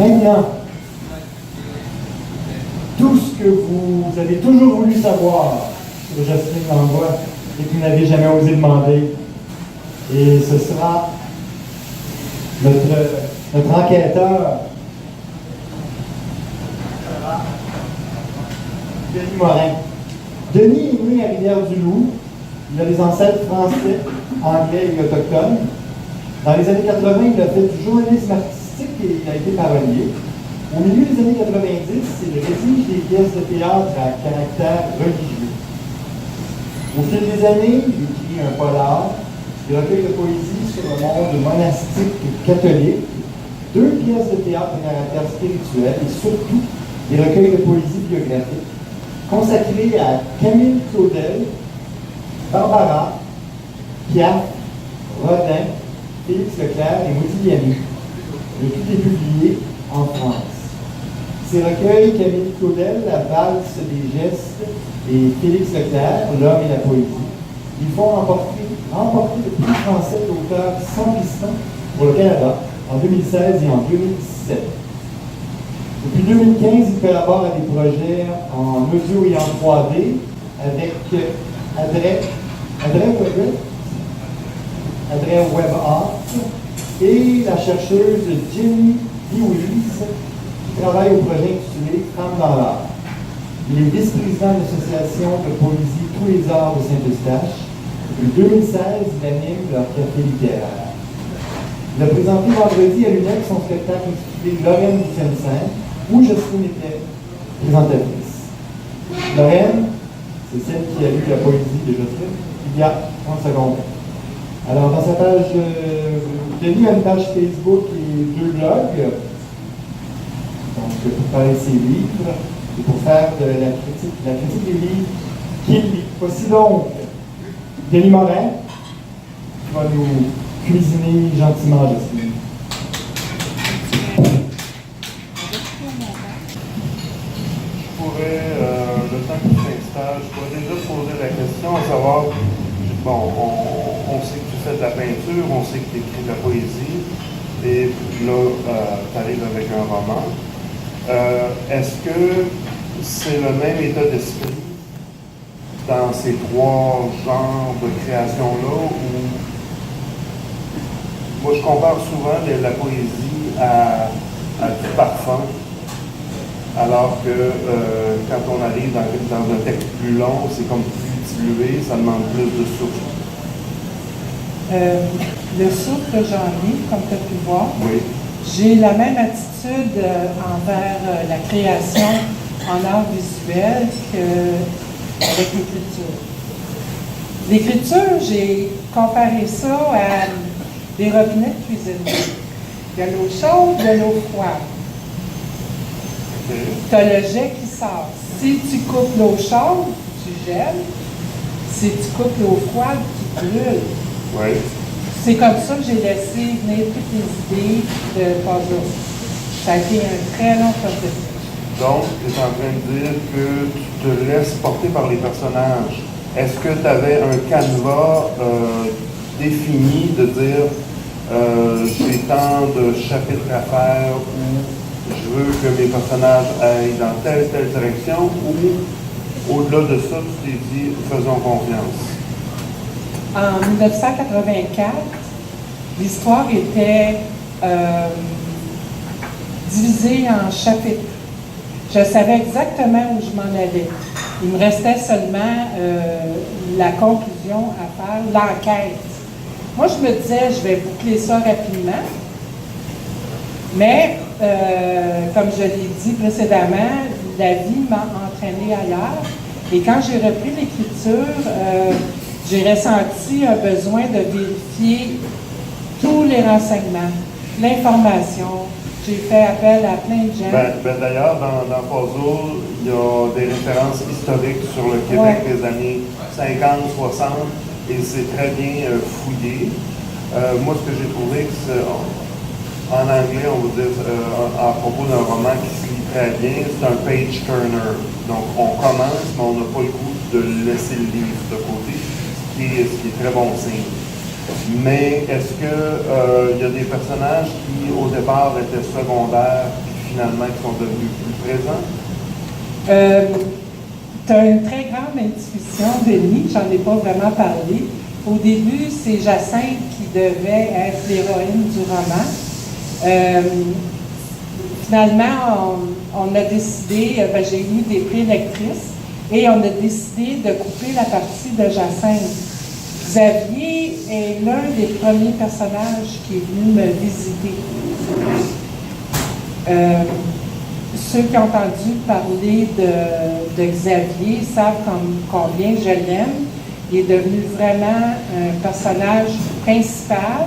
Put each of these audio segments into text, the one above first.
Maintenant, tout ce que vous avez toujours voulu savoir sur Jocelyne Langlois et que vous n'avez jamais osé demander, et ce sera notre enquêteur, Denis Morin. Denis est né à Rivière-du-Loup. Il a des ancêtres français, anglais et autochtones. Dans les années 80, il a fait du journalisme artistique et il a été parolier. Au milieu des années 90, il rédige des pièces de théâtre à caractère religieux. Au fil des années, il écrit un polar, des recueils de poésie sur le monde monastique catholique, 2 pièces de théâtre à caractère spirituel et surtout des recueils de poésie biographique consacrés à Camille Claudel, Barbara, Piaf, Rodin, Félix Leclerc et Modigliani. Le tout est publié en France. Ces recueils, Camille Claudel, La valse des gestes et Félix Leclerc, L'homme et la poésie, ils font remporter le prix français d'auteur sans piston pour le Canada en 2016 et en 2017. Depuis 2015, il collabore à des projets en audio et en 3D avec Adrien Web Art et la chercheuse Jenny Louise qui travaille au projet intitulé Femmes dans l'art. Il est vice-président de l'association de poésie Tous les arts de Saint-Eustache. Depuis 2016, il anime leur café littéraire. Il a présenté vendredi à l'UNEC son spectacle intitulé Lorraine du Seine-Saint, où Jocelyne était présentatrice. Lorraine, c'est celle qui a lu la poésie de Jocelyne il y a 30 secondes. Alors, dans sa page, Denis a une page Facebook et 2 blogs, donc pour parler de ses livres et pour faire de la critique des livres qu'il lit. Voici donc Denis Morin qui va nous cuisiner gentiment, Jocelyne. Le temps qu'il s'installe, je pourrais déjà poser la question à savoir, bon, on sait que tu fais de la peinture, on sait que tu écris de la poésie, et là, tu arrives avec un roman. Est-ce que c'est le même état d'esprit dans ces 3 genres de création-là, ou moi je compare souvent la poésie à du parfum, alors que quand on arrive dans un texte plus long, c'est comme plus dilué, ça demande plus de souffle. Le souffle, j'en ai, comme tu as pu voir. Oui. J'ai la même attitude envers la création en art visuel qu'avec l'écriture. L'écriture, j'ai comparé ça à des robinets de cuisine. Il y a l'eau chaude, il y a l'eau froide. Tu as le jet qui sort. Si tu coupes l'eau chaude, tu gèles. Si tu coupes l'eau froide, tu brûles. Oui. C'est comme ça que j'ai laissé venir toutes les idées de puzzle. Ça a été un très long processus. Donc, tu es en train de dire que tu te laisses porter par les personnages. Est-ce que tu avais un canevas défini de dire j'ai tant de chapitres à faire ou je veux que mes personnages aillent dans telle direction, ou au-delà de ça, tu t'es dit faisons confiance? En 1984, l'histoire était divisée en chapitres. Je savais exactement où je m'en allais. Il me restait seulement la conclusion à faire, l'enquête. Moi, je me disais, je vais boucler ça rapidement. Mais, comme je l'ai dit précédemment, la vie m'a entraînée ailleurs. Et quand j'ai repris l'écriture, j'ai ressenti un besoin de vérifier tous les renseignements, l'information. J'ai fait appel à plein de gens. D'ailleurs, dans Puzzle, il y a des références historiques sur le Québec des années 50, 60, et c'est très bien fouillé. Moi, ce que j'ai trouvé, c'est, en anglais, on va dire, à propos d'un roman qui se lit très bien, c'est un page turner. Donc, on commence, mais on n'a pas le goût de laisser le livre de côté, ce qui est très bon signe. Mais est-ce que il y a des personnages qui, au départ, étaient secondaires, qui finalement qui sont devenus plus présents? Tu as une très grande intuition, Denis, j'en ai pas vraiment parlé. Au début, c'est Jacinthe qui devait être l'héroïne du roman. Finalement, on a décidé, j'ai eu des prélectrices, et on a décidé de couper la partie de Jacinthe. Xavier est l'un des premiers personnages qui est venu me visiter. Ceux qui ont entendu parler de Xavier savent combien je l'aime. Il est devenu vraiment un personnage principal.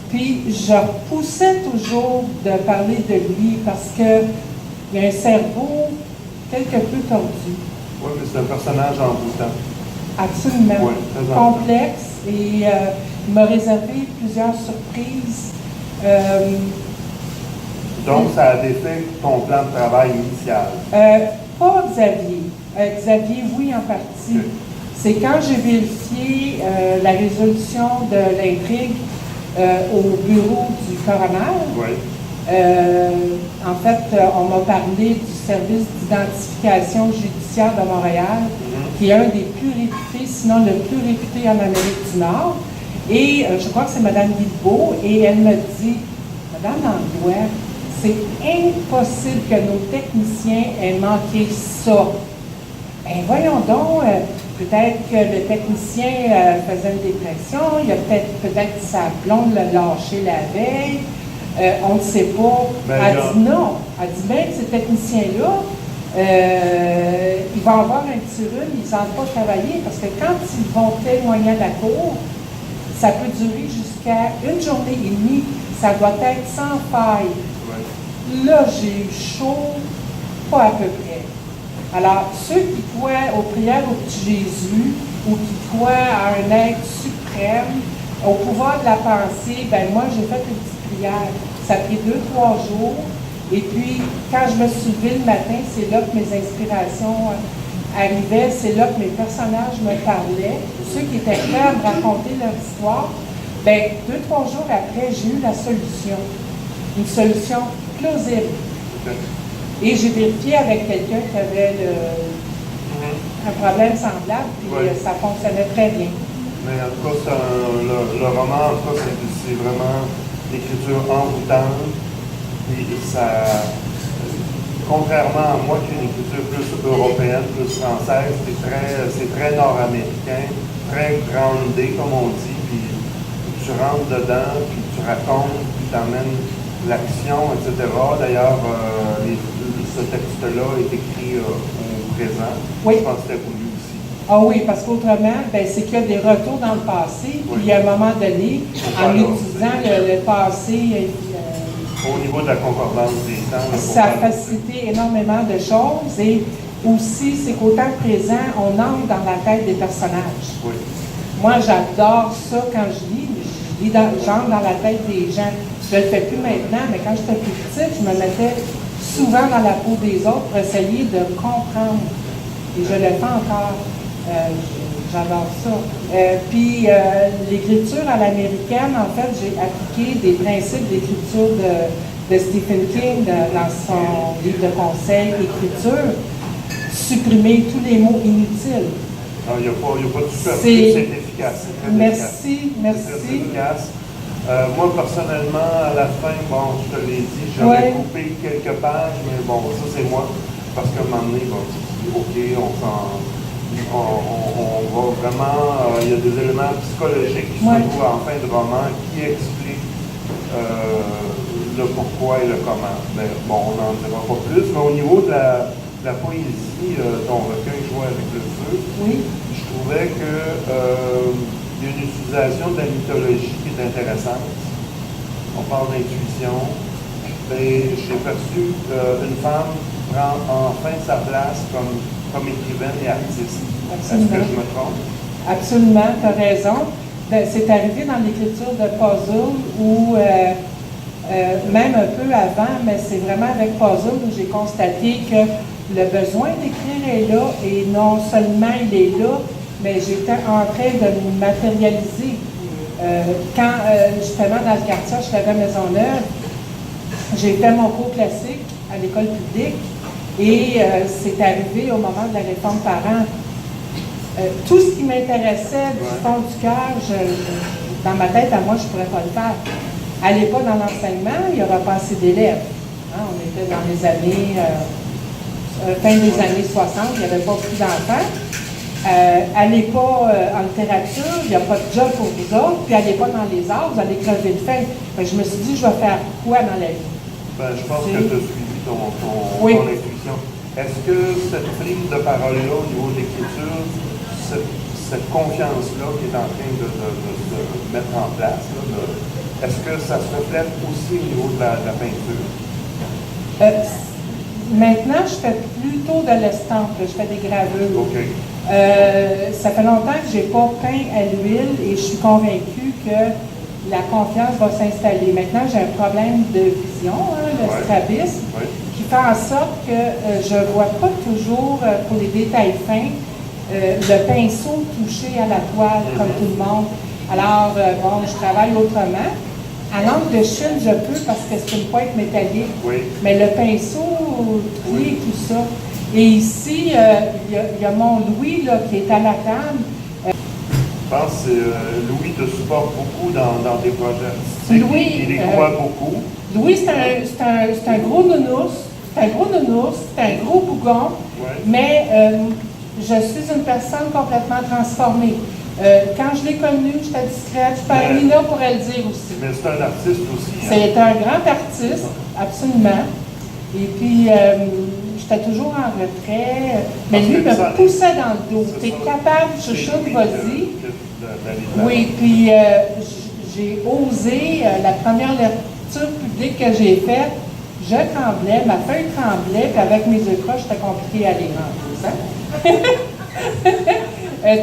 Puis je repoussais toujours de parler de lui parce qu'il a un cerveau quelque peu tordu. Oui, mais c'est un personnage envoûtant. Absolument. Oui, très complexe. Et il m'a réservé plusieurs surprises. Donc, ça a défait ton plan de travail initial? Pas Xavier. Xavier, oui, en partie. Okay. C'est quand j'ai vérifié la résolution de l'intrigue au bureau du coroner. Oui. En fait, on m'a parlé du service d'identification judiciaire de Montréal, qui est un des plus réputés, sinon le plus réputé en Amérique du Nord. Et je crois que c'est Mme Guilbeault, et elle me dit, Madame Langlois, c'est impossible que nos techniciens aient manqué ça. Ben voyons donc, peut-être que le technicien faisait une dépression, il a peut-être sa blonde l'a lâché la veille, on ne sait pas. Elle dit non. Elle dit même que ces techniciens-là, ils vont avoir un petit rhume, ils n'entrent pas travailler parce que quand ils vont témoigner à la cour, ça peut durer jusqu'à une journée et demie. Ça doit être sans faille. Ouais. Là, j'ai eu chaud, pas à peu près. Alors, ceux qui croient aux prières au petit Jésus ou qui croient à un être suprême, au pouvoir de la pensée, ben moi, j'ai fait une petite prière. Ça a pris 2-3 jours. Et puis, quand je me suis levée le matin, c'est là que mes inspirations arrivaient, c'est là que mes personnages me parlaient. Ceux qui étaient prêts à me raconter leur histoire, ben 2-3 jours après, j'ai eu la solution. Une solution plausible. Okay. Et j'ai vérifié avec quelqu'un qui avait un problème semblable, puis ça fonctionnait très bien. Mais en tout cas, le roman, en tout cas, c'est vraiment l'écriture envoûtante. Et ça, contrairement à moi qui ai une écriture plus européenne, plus française, c'est très nord-américain, très groundé, comme on dit, puis tu rentres dedans, puis tu racontes, puis tu amènes l'action, etc. D'ailleurs, ce texte-là est écrit au présent. Oui. Je pense que c'était voulu aussi. Ah oui, parce qu'autrement, ben, c'est qu'il y a des retours dans le passé, puis à un moment donné, en utilisant le passé, au niveau de la concordance des temps, ça a facilité énormément de choses, et aussi, c'est qu'au temps présent, on entre dans la tête des personnages. Oui. Moi, j'adore ça quand je lis. J'entre dans la tête des gens. Je ne le fais plus maintenant, mais quand j'étais plus petite, je me mettais souvent dans la peau des autres pour essayer de comprendre. Et je le fais encore. J'adore ça. Puis, l'écriture à l'américaine, en fait, j'ai appliqué des principes d'écriture de Stephen King dans son livre de conseil écriture, supprimer tous les mots inutiles. Il n'y a pas de superflu, c'est efficace. Merci. C'est efficace. Moi, personnellement, à la fin, bon, je te l'ai dit, j'aurais coupé quelques pages, mais bon, ça c'est moi, parce qu'à un moment donné, bon, OK, on va vraiment, il y a des éléments psychologiques qui se trouvent en fin de roman qui expliquent le pourquoi et le comment. Mais bon, on n'en dira pas plus, mais au niveau de la poésie, ton recueil Jouer avec le feu, je trouvais que il y a une utilisation de la mythologie qui est intéressante. On parle d'intuition. Et j'ai perçu qu'une femme prend enfin sa place comme écrivaine et artiste. Est-ce que je me trompe? Absolument, tu as raison. C'est arrivé dans l'écriture de Puzzle où, même un peu avant, mais c'est vraiment avec Puzzle où j'ai constaté que le besoin d'écrire est là, et non seulement il est là, mais j'étais en train de me matérialiser. Quand, justement, dans le quartier, je l'avais à Maisonneuve, J'ai fait mon cours classique à l'école publique et c'est arrivé au moment de la réforme parents. Tout ce qui m'intéressait du fond du cœur, dans ma tête, à moi, je ne pourrais pas le faire. Allez pas dans l'enseignement, il n'y aura pas assez d'élèves. Hein, on était dans les années, fin des années 60, il n'y avait pas plus d'enfants. Allez pas en littérature, il n'y a pas de job pour vous autres, puis allez pas dans les arts, vous allez crever de faim. Je me suis dit, je vais faire quoi dans la vie? Ben, je pense que tu as suivi ton intuition. Est-ce que cette prise de parole-là au niveau de l'écriture, cette confiance-là qui est en train de se mettre en place, est-ce que ça se reflète aussi au niveau de la peinture? Maintenant, je fais plutôt de l'estampe, je fais des gravures. Okay. Ça fait longtemps que je n'ai pas peint à l'huile et je suis convaincue que la confiance va s'installer. Maintenant, j'ai un problème de vision, le strabisme, qui fait en sorte que je ne vois pas toujours, pour les détails fins, le pinceau touché à la toile, comme tout le monde. Alors, bon, je travaille autrement. À l'encre de Chine, je peux parce que c'est une pointe métallique, mais le pinceau plie tout ça. Et ici, il y a mon Louis là, qui est à la table. Je pense que Louis te supporte beaucoup dans tes projets artistiques. Louis, il y croit beaucoup. Louis, c'est un gros nounours. C'est un gros nounours, c'est un gros bougon, mais je suis une personne complètement transformée. Quand je l'ai connu, j'étais discrète. Nina pourrait le dire aussi. Mais c'est un artiste aussi. C'est un grand artiste, absolument. Et puis, j'étais toujours en retrait. Mais lui me poussait dans le dos. T'es capable, chouchoute, vas-y. Oui, puis j'ai osé, la première lecture publique que j'ai faite, je tremblais, ma feuille tremblait, puis avec mes yeux croches, c'était compliqué à les rendre.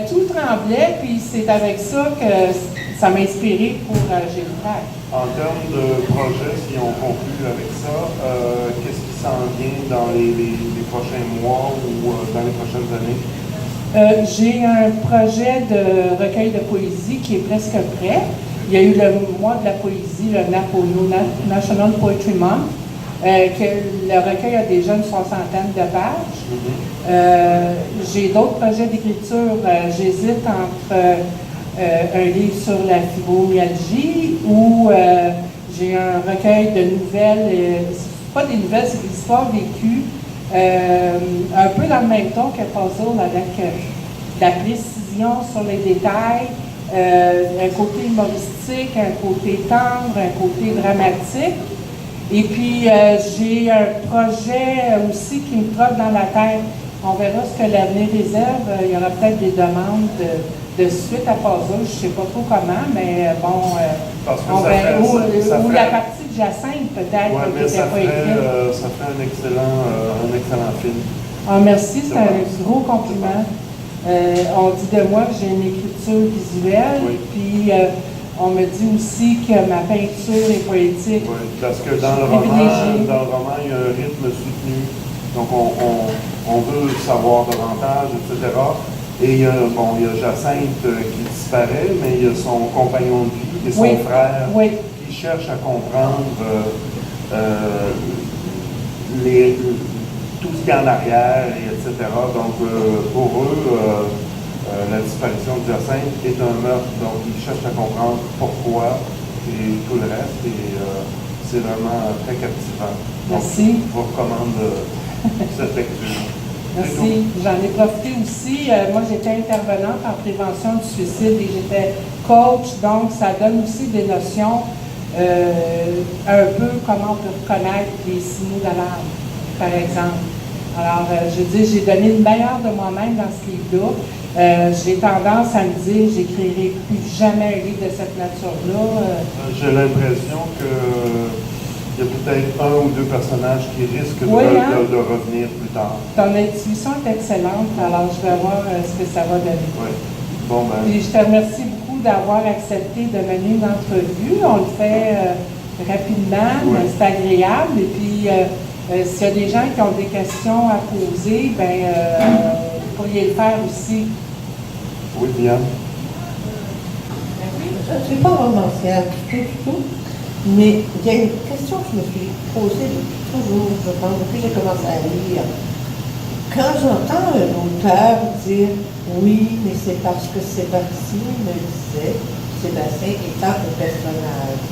Tout tremblait, puis c'est avec ça que ça m'a inspiré pour Gélitrac. En termes de projet, si on conclut avec ça, qu'est-ce qui s'en vient dans les prochains mois ou dans les prochaines années? J'ai un projet de recueil de poésie qui est presque prêt. Il y a eu le mois de la poésie, le NAPONO, National Poetry Month. Le recueil a déjà une soixantaine de pages. J'ai d'autres projets d'écriture. J'hésite entre un livre sur la fibromyalgie ou j'ai un recueil de nouvelles, pas des nouvelles, c'est des histoires vécues, un peu dans le même ton que Puzzle, avec de la précision sur les détails, un côté humoristique, un côté tendre, un côté dramatique. Et puis, j'ai un projet aussi qui me trotte dans la tête. On verra ce que l'avenir réserve. Il y aura peut-être des demandes de suite à Puzzle, je ne sais pas trop comment, mais bon, on verra. Ou la partie de Jacinthe, peut-être, qui n'était pas écrite. Ça fait un excellent film. Ah, merci, c'est un gros compliment. On dit de moi que j'ai une écriture visuelle, puis on me dit aussi que ma peinture est poétique. Oui, parce que dans le roman, il y a un rythme soutenu. Donc, on veut savoir davantage, etc. Et il y a Jacinthe qui disparaît, mais il y a son compagnon de vie et son frère qui cherche à comprendre tout ce qu'il y a en arrière, etc. Donc, pour eux, la disparition de Jacinthe est un meurtre. Donc, ils cherchent à comprendre pourquoi et tout le reste. Et c'est vraiment très captivant. Merci. Donc, je vous recommande cette lecture. Merci. J'en ai profité aussi. Moi, j'étais intervenante en prévention du suicide et j'étais coach. Donc, ça donne aussi des notions un peu comment on peut reconnaître les signaux d'alarme, par exemple. Alors, je dis, j'ai donné le meilleur de moi-même dans ce livre-là. J'ai tendance à me dire, j'écrirai plus jamais un livre de cette nature-là. J'ai l'impression qu'il y a peut-être un ou deux personnages qui risquent de revenir plus tard. Ton intuition est excellente, alors je vais voir ce que ça va donner. Oui. Bon, ben. Et je te remercie beaucoup d'avoir accepté de mener une entrevue. On le fait rapidement, mais c'est agréable. Et puis, s'il y a des gens qui ont des questions à poser, vous pourriez le faire aussi. Oui, bien. Je ne suis pas romancière du tout. Mais il y a une question que je me suis posée depuis toujours, je pense, depuis que j'ai commencé à lire. Quand j'entends un auteur dire oui, mais c'est parce que Sébastien me disait, Sébastien étant un personnage.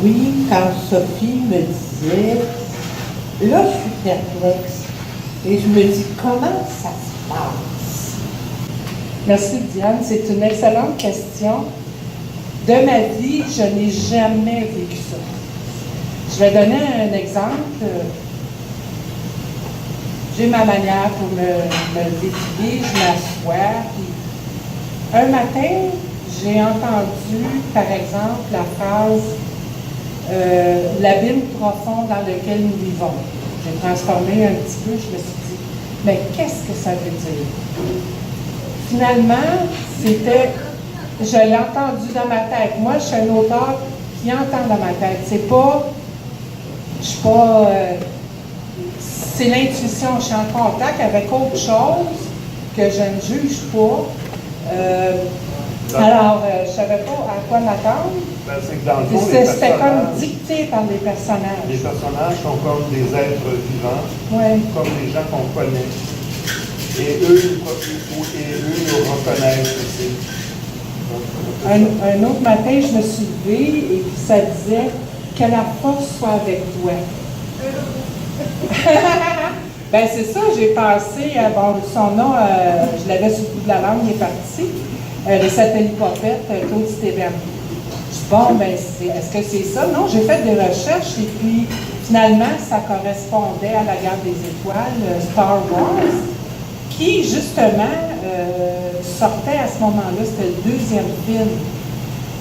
Oui, quand Sophie me disait, là je suis perplexe et je me dis comment ça se passe? Merci Diane, c'est une excellente question. De ma vie, je n'ai jamais vécu ça. Je vais donner un exemple. J'ai ma manière pour me défiler, je m'assois. Un matin, j'ai entendu, par exemple, la phrase l'abîme profond dans lequel nous vivons. J'ai transformé un petit peu, je me suis dit, mais qu'est-ce que ça veut dire? Finalement, c'était, je l'ai entendu dans ma tête. Moi, je suis un auteur qui entend dans ma tête. C'est pas, je suis pas, c'est l'intuition. Je suis en contact avec autre chose que je ne juge pas. Alors, je ne savais pas à quoi m'attendre. Ben, c'est que dans le fond, C'était comme dicté par les personnages. Les personnages sont comme des êtres vivants, comme des gens qu'on connaît. Et eux nous reconnaissent aussi. Un autre matin, je me suis levée et puis ça disait que la force soit avec toi. Ben c'est ça, j'ai pensé, bon, son nom, je l'avais sur le bout de la langue, il est parti. Le satellite-popette, Claude Stéphane. Je dis, bon, ben, est-ce que c'est ça? Non, j'ai fait des recherches et puis finalement, ça correspondait à la guerre des étoiles, Star Wars, qui justement sortait à ce moment-là, c'était le deuxième film.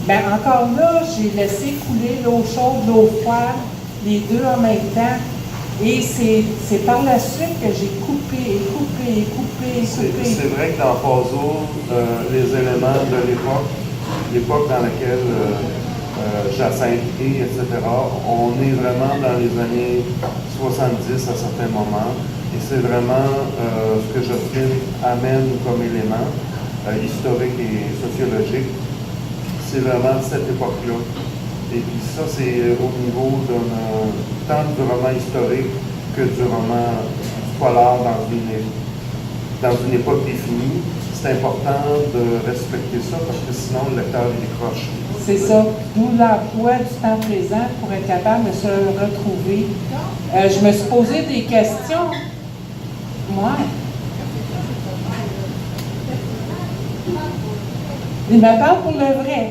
Ben encore là, j'ai laissé couler l'eau chaude, l'eau froide, les deux en même temps. Et c'est par la suite que j'ai coupé. C'est vrai que dans Paso, les éléments de l'époque dans laquelle Jacinthe est, etc., on est vraiment dans les années 70 à certains moments. Et c'est vraiment ce que Jocelyne amène comme élément historique et sociologique. C'est vraiment cette époque-là. Et puis ça, c'est au niveau tant du roman historique que du roman polar dans une époque définie. C'est important de respecter ça parce que sinon le lecteur il décroche. C'est ça. D'où l'emploi du temps présent pour être capable de se retrouver. Je me suis posé des questions. Moi. Il me parle pour le vrai.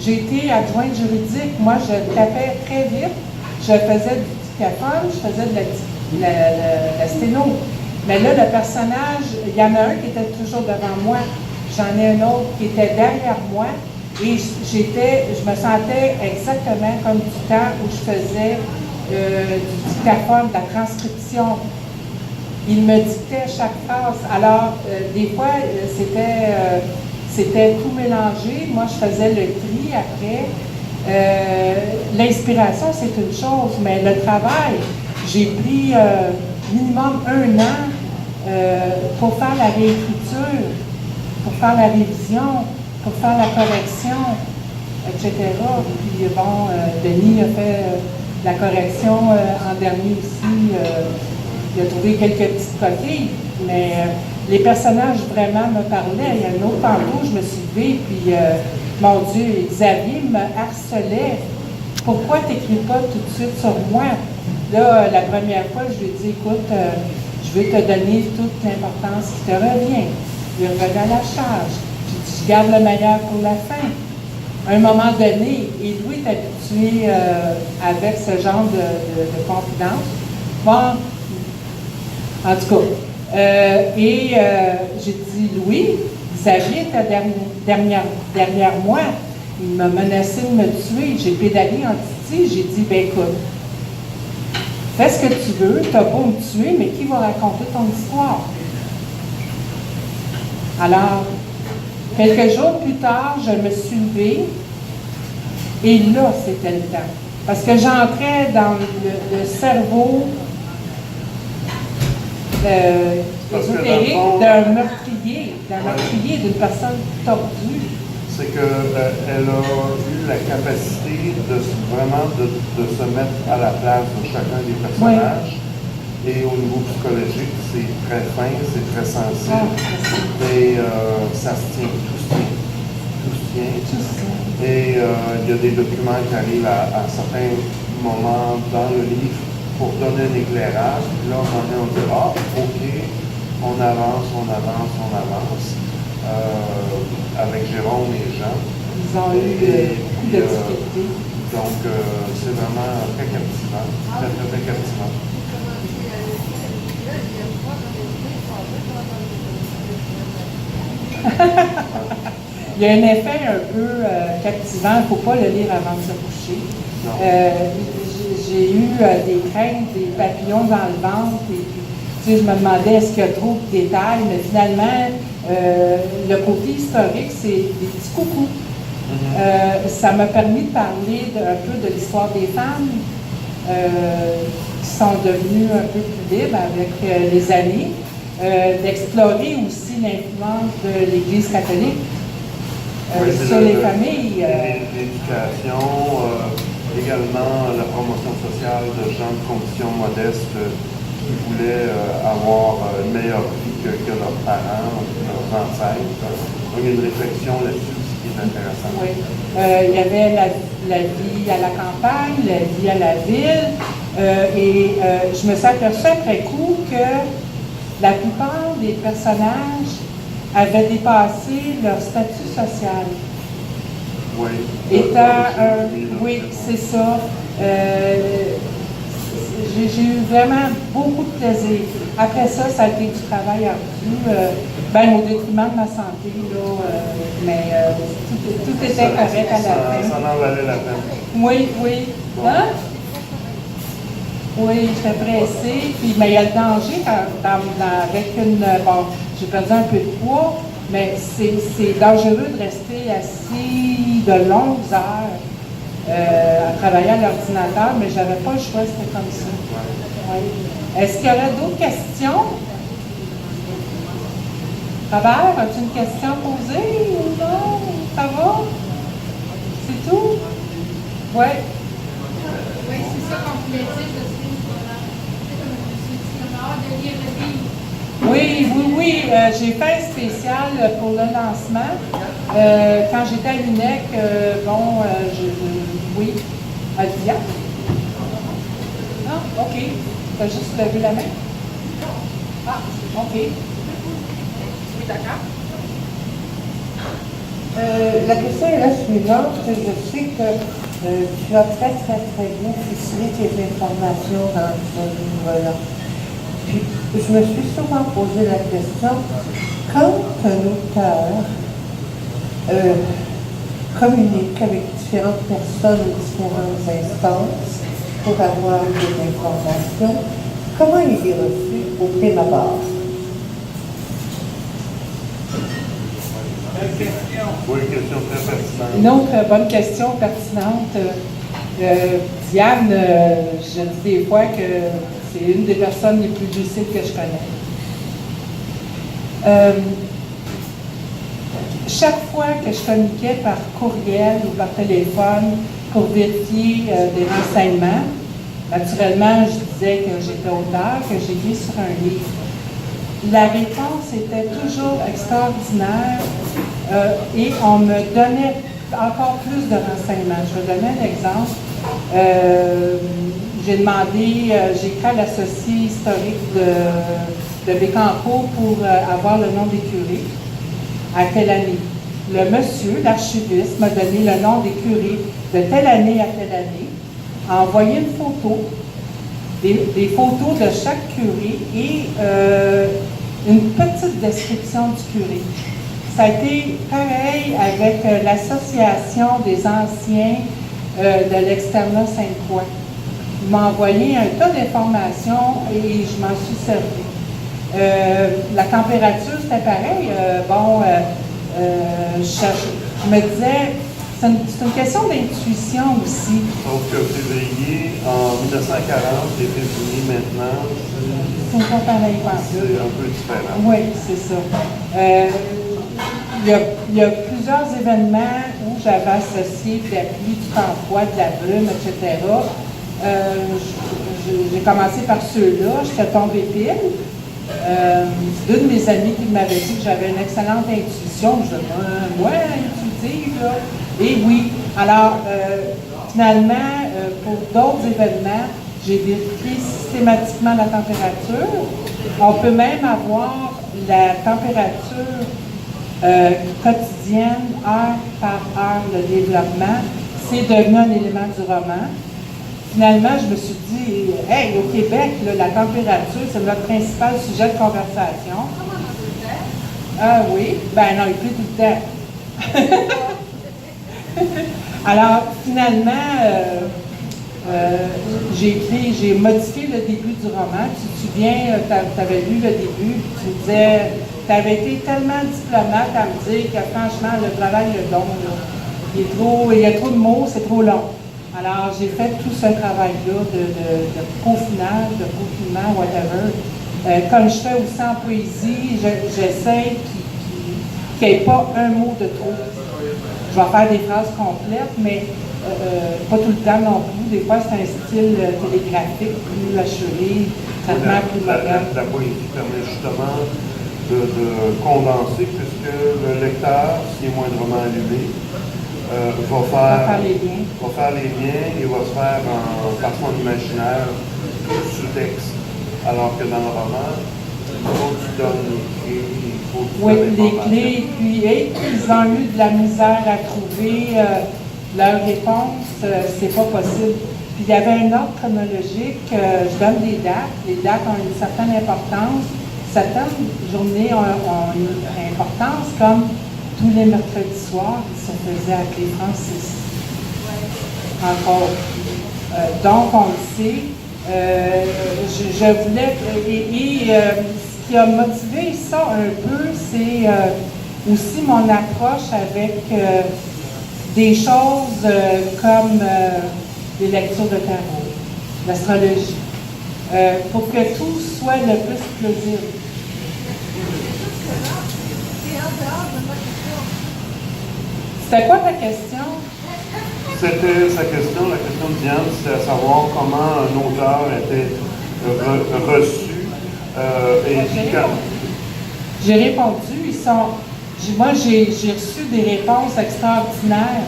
J'ai été adjointe juridique. Moi, je tapais très vite. Je faisais du dictaphone, je faisais de la sténo. Mais là, le personnage, il y en a un qui était toujours devant moi. J'en ai un autre qui était derrière moi. Et je me sentais exactement comme du temps où je faisais du dictaphone, de la transcription. Il me dictait chaque phrase. Alors, des fois, c'était tout mélangé. Moi, je faisais le tri après. L'inspiration, c'est une chose, mais le travail, j'ai pris minimum 1 an pour faire la réécriture, pour faire la révision, pour faire la correction, etc. Puis bon, Denis a fait la correction en dernier aussi. Il a trouvé quelques petites coquilles, mais les personnages vraiment me parlaient. Il y a un autre tantôt, je me suis levée, puis mon Dieu, Xavier me harcelait. Pourquoi tu n'écris pas tout de suite sur moi? Là, la première fois, je lui ai dit, écoute, je vais te donner toute l'importance qui te revient. Je lui reviens à la charge. J'ai dit, je garde le meilleur pour la fin. À un moment donné, et Louis est habitué avec ce genre de confidence. Bon, en tout cas, j'ai dit, Louis, Xavier était derrière moi. Il m'a menacé de me tuer. J'ai pédalé en titi. J'ai dit, ben écoute, fais ce que tu veux, tu n'as pas me tuer, mais qui va raconter ton histoire? Alors, quelques jours plus tard, je me suis levée et là, c'était le temps. Parce que j'entrais dans le cerveau ésotérique d'un meurtrier, d'une personne tordue. c'est qu'elle a eu la capacité vraiment de se mettre à la place de chacun des personnages. Et au niveau psychologique, c'est très fin, c'est très sensible. Et ça se tient, tout se tient. Tout se tient. Et il y a des documents qui arrivent à certains moments dans le livre pour donner un éclairage. Puis là, on dit, ah, OK, on avance. Avec Jérôme et Jean. Ils ont eu beaucoup de difficultés. Donc, c'est vraiment très captivant. Très captivant. Il y a un effet un peu captivant. Il ne faut pas le lire avant de se coucher. J'ai eu des craintes, des papillons dans le ventre. Et puis, tu sais, je me demandais est-ce qu'il y a trop de détails, mais finalement, le côté historique, c'est des petits coucous. Ça m'a permis de parler un peu de l'histoire des femmes qui sont devenues un peu plus libres avec les années, d'explorer aussi l'influence de l'Église catholique sur les familles. L'éducation, également la promotion sociale de gens de conditions modestes qui voulaient avoir une meilleure vie que leurs parents ou leurs ancêtres. Donc, il y a une réflexion là-dessus qui est intéressante. Oui. Il y avait la vie à la campagne, la vie à la ville, et je me suis aperçue après coup que la plupart des personnages avaient dépassé leur statut social. Oui. Oui, c'est ça. J'ai eu vraiment beaucoup de plaisir. Après ça, ça a été du travail ardu, au détriment de ma santé, là, mais tout était correct à la fin. Ça en valait la peine. Oui. Bon. Hein? Oui, j'étais pressée. Puis, mais il y a le danger avec bon, j'ai perdu un peu de poids, mais c'est dangereux de rester assis de longues heures à travailler à l'ordinateur, mais j'avais pas le choix, c'était comme ça. Oui. Est-ce qu'il y aurait d'autres questions? Robert, as-tu une question posée ou non? Ça va? C'est tout? Oui. Oui, c'est ça qu'on voulait dire. Je suis comme de lire le livre. Oui, j'ai fait un spécial pour le lancement. Quand j'étais à l'UNEC, oui, Adia. Non, OK. Tu as juste levé la main? Ah, OK. Oui, d'accord. La question est la suivante. Je sais que tu as très bien ficelé tes informations dans ce livre-là. Puis, je me suis souvent posé la question, quand un auteur communique avec différentes personnes, différentes instances pour avoir des informations, comment il est reçu au prime abord? Oui, une question très pertinente. Une autre bonne question pertinente. Diane, je dis des fois que c'est une des personnes les plus lucides que je connais. Chaque fois que je communiquais par courriel ou par téléphone pour vérifier des renseignements, naturellement, je disais que j'étais auteur, que j'écris sur un livre. La réponse était toujours extraordinaire et on me donnait encore plus de renseignements. Je vais donner un exemple. J'ai demandé, j'ai écrit à l'associé historique de Bécancour pour avoir le nom des curés à telle année. Le monsieur, l'archiviste, m'a donné le nom des curés de telle année à telle année, a envoyé une photo, des photos de chaque curé et une petite description du curé. Ça a été pareil avec l'association des anciens de l'externat Sainte-Croix. Ils m'ont envoyé un tas d'informations et je m'en suis servi. La température, c'était pareil. Je me disais, c'est une question d'intuition aussi. Sauf que février, en 1940, les États-Unis maintenant, C'est pas pareil, pas c'est un peu différent. Oui, c'est ça. Il y a plusieurs plusieurs événements où j'avais associé de la pluie, du camphroid, de la brume, etc. J'ai commencé par ceux-là, j'étais tombée pile. C'est une de mes amies qui m'avait dit que j'avais une excellente intuition. Je disais, moi, intuitive, là. Et oui. Alors, finalement, pour d'autres événements, j'ai vérifié systématiquement la température. On peut même avoir la température quotidienne, heure par heure, le développement. C'est devenu un élément du roman. Finalement, je me suis dit, hey, au Québec, là, la température, c'est notre principal sujet de conversation. Ah oui, ben non, il pleut tout le temps. Alors, finalement, j'ai modifié le début du roman. Tu te souviens, tu avais lu le début, tu me disais, tu avais été tellement diplomate à me dire que franchement, le travail est long. Là. Il y a trop de mots, c'est trop long. Alors, j'ai fait tout ce travail-là de peaufinage, de peaufinement, whatever. Comme je fais aussi en poésie, j'essaie qu'il n'y ait pas un mot de trop. Je vais faire des phrases complètes, mais pas tout le temps non plus. Des fois, c'est un style télégraphique, plus achevé, traitement plus moderne. La poésie permet justement de condenser, puisque le lecteur, s'il est moindrement allumé, va faire les liens et va se faire par son imaginaire sous-texte. Alors que dans le roman, il faut que tu donnes les clés, il faut que tu donnes les clés, puis ils ont eu de la misère à trouver leur réponse, c'est pas possible. Puis il y avait un ordre chronologique, je donne des dates, les dates ont une certaine importance, certaines journées ont une importance, comme tous les mercredis soirs, ils se faisaient appeler Francis. Encore. Donc, on le sait. Je voulais... ce qui a motivé ça un peu, c'est aussi mon approche avec des choses comme les lectures de tarot, l'astrologie, pour que tout soit le plus plausible. C'était quoi ta question? C'était sa question, la question de Diane, c'était à savoir comment un auteur était reçu et J'ai répondu, moi j'ai reçu des réponses extraordinaires.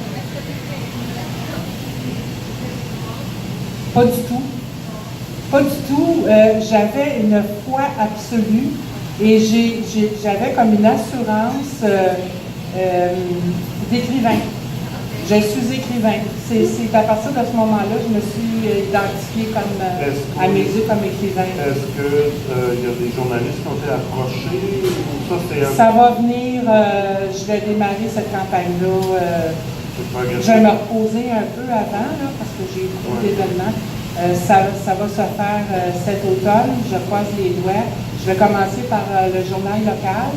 Pas du tout. Pas du tout. J'avais une foi absolue et j'avais comme une assurance d'écrivain. Je suis écrivain. C'est à partir de ce moment-là que je me suis identifiée comme, à mes yeux comme écrivain. Est-ce qu'il y a des journalistes qui ont été approchés? Ça va venir, je vais démarrer cette campagne-là. Je vais me reposer un peu avant, là, parce que j'ai beaucoup d'événements. Ça va se faire cet automne, je croise les doigts. Je vais commencer par le journal local.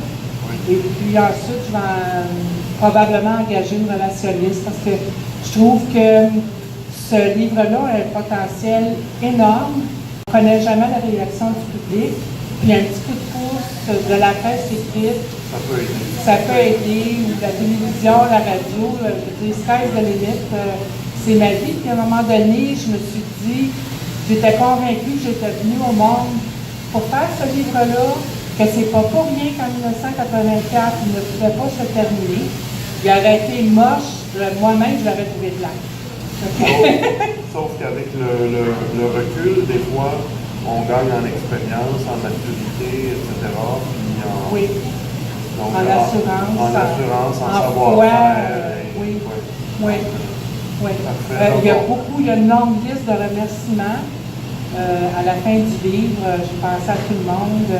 Et puis ensuite, je vais probablement engager une relationniste parce que je trouve que ce livre-là a un potentiel énorme. On ne connaît jamais la réaction du public. Puis un petit coup de pouce de la presse écrite, ça peut aider, ou la télévision, la radio, je veux dire, sky's the limit, c'est ma vie. Puis à un moment donné, je me suis dit, j'étais convaincue que j'étais venue au monde pour faire ce livre-là, que c'est pas pour rien qu'en 1984, il ne pouvait pas se terminer. Il aurait été moche, moi-même, je l'aurais trouvé plat. Sauf qu'avec le recul, des fois, on gagne en expérience, en maturité, etc. Oui. Donc, en assurance, en savoir-faire. Oui. Il y a une longue liste de remerciements. À la fin du livre, j'ai pensé à tout le monde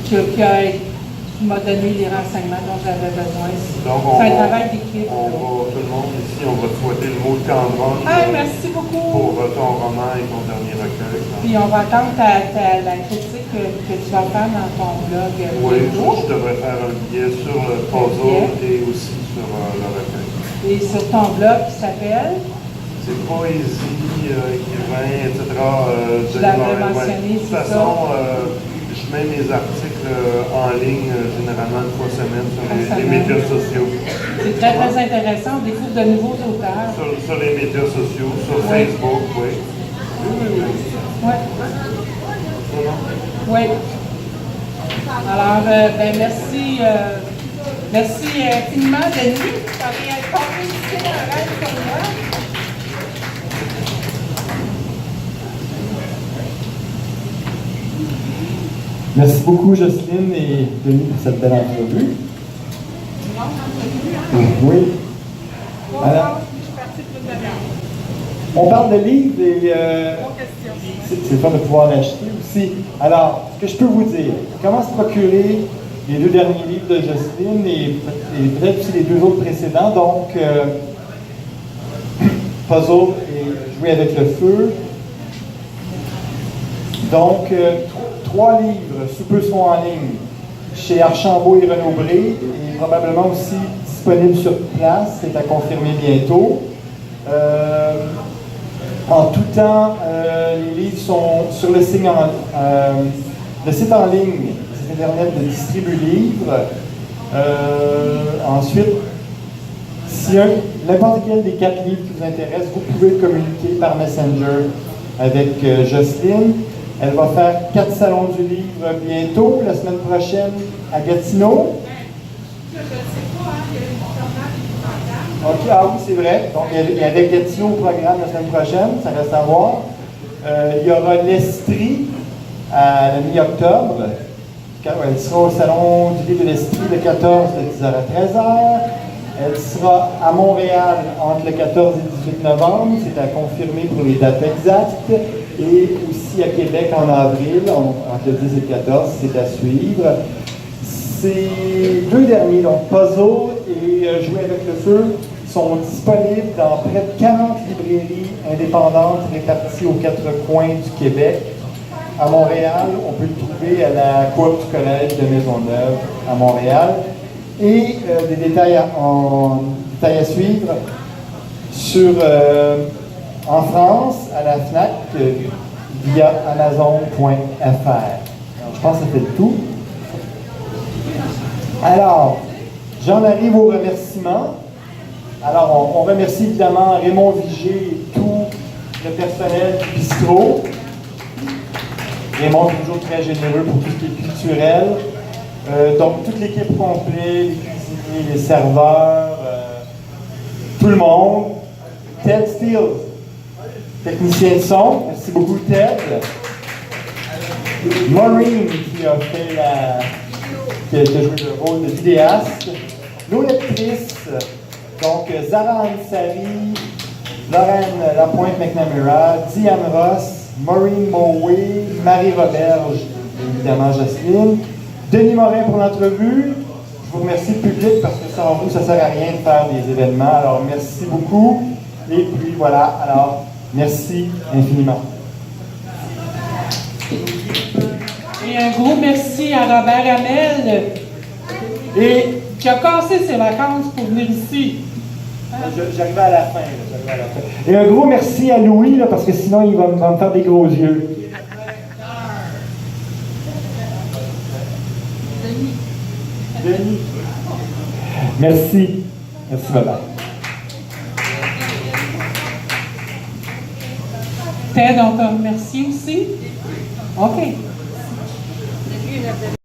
qui m'a donné les renseignements dont j'avais besoin. C'est un travail d'équipe. Tout le monde ici, on va te souhaiter le mot de Candron merci beaucoup. pour ton roman et ton dernier recueil. Puis on va attendre la critique que tu vas faire dans ton blog. Oui, je devrais faire un billet sur le puzzle et aussi sur le recueil. Et sur ton blog qui s'appelle? C'est poésie, écrivain, etc. Je l'avais mentionné, de toute façon, je mets mes articles en ligne généralement une fois semaine sur les médias sociaux. C'est très, très intéressant. On découvre de nouveaux auteurs. Sur les médias sociaux, sur Facebook, oui. Oui. Oui. Oui. Alors, ben, merci. Merci infiniment, Denis. Ça vient compléter un rêve pour moi. Merci beaucoup, Jocelyne et Denis, pour cette belle entrevue. Oui. Alors, on parle de livres et c'est le fun de pouvoir l'acheter aussi. Alors, ce que je peux vous dire, comment se procurer les 2 derniers livres de Jocelyne et peut-être aussi les 2 autres précédents, donc Puzzle et Jouer avec le feu. Donc, 3 livres sous peu sont en ligne chez Archambault et Renaud-Bré et probablement aussi disponibles sur place, c'est à confirmer bientôt. En tout temps, les livres sont sur le site en ligne, site internet de Distribu Livres. Ensuite, si n'importe quel des 4 livres qui vous intéresse, vous pouvez communiquer par Messenger avec Jocelyne. Elle va faire 4 salons du livre bientôt, la semaine prochaine à Gatineau. Je ne sais pas, il y a une formation du programme. OK, ah oui, c'est vrai. Donc, il y avait Gatineau au programme la semaine prochaine, ça reste à voir. Il y aura l'Estrie à la mi-octobre. Elle sera au salon du livre de l'Estrie le 14 de 10h à 13h. Elle sera à Montréal entre le 14 et le 18 novembre, c'est à confirmer pour les dates exactes. Et aussi à Québec en avril, entre le 10 et le 14, c'est à suivre. Ces 2 derniers, donc Puzzle et Jouer avec le feu, sont disponibles dans près de 40 librairies indépendantes réparties aux 4 coins du Québec. À Montréal, on peut le trouver à la coop du Collège de Maisonneuve à Montréal. Et des détails à suivre en France, à la FNAC, via Amazon.fr. Je pense que ça fait le tout. Alors, j'en arrive aux remerciements. Alors, on remercie évidemment Raymond Vigé et tout le personnel du bistrot. Raymond est toujours très généreux pour tout ce qui est culturel. Donc, toute l'équipe complète, les cuisiniers, les serveurs, tout le monde. Ted Steele, technicien de son. Merci beaucoup, Ted. Maureen, qui a joué le rôle de vidéaste. Nos lectrices, donc Zara Ansari, Lorraine Lapointe-McNamara, Diane Ross, Maureen Moway, Marie Roberge, évidemment Jocelyne. Denis Morin pour l'entrevue. Je vous remercie le public parce que sans vous, ça ne sert à rien de faire des événements. Alors, merci beaucoup. Et puis, voilà. Alors, merci infiniment. Et un gros merci à Robert Hamel, qui a cassé ses vacances pour venir ici. J'arrive à la fin. Et un gros merci à Louis, là, parce que sinon, il va me faire des gros yeux. Denis. Merci. Merci, bye-bye. Ted, on te remercie aussi. OK.